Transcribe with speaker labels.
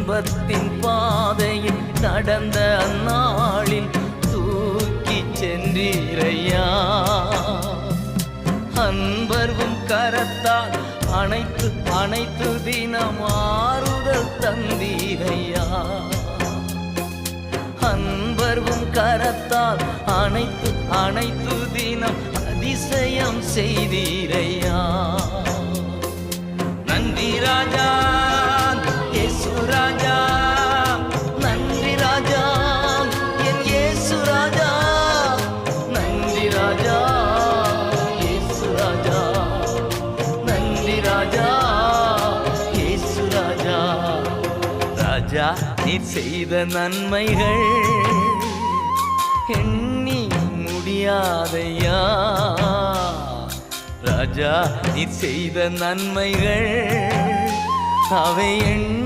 Speaker 1: துன்பத்தின் பாதையில் நடந்த அந்நாளில் தூக்கி சென்றீரையா. அன்பர்வும் கரத்தால் அனைத்து அனைத்து தினம் ஆறுதல் தந்தீரையா. அன்பர்வும் கரத்தால் அனைத்து அனைத்து தினம் அதிசயம் செய்தீரையா. நன்றி ராஜா இயேசு ராஜா, நன்றி ராஜா என் இயேசு ராஜா, நன்றி ராஜா இயேசு ராஜா, நன்றி ராஜா இயேசு ராஜா. ராஜா நீர் செய்த நன்மைகள் எண்ணி முடியாதையா. ராஜா நீர் செய்த நன்மைகள் அவை எண்ணி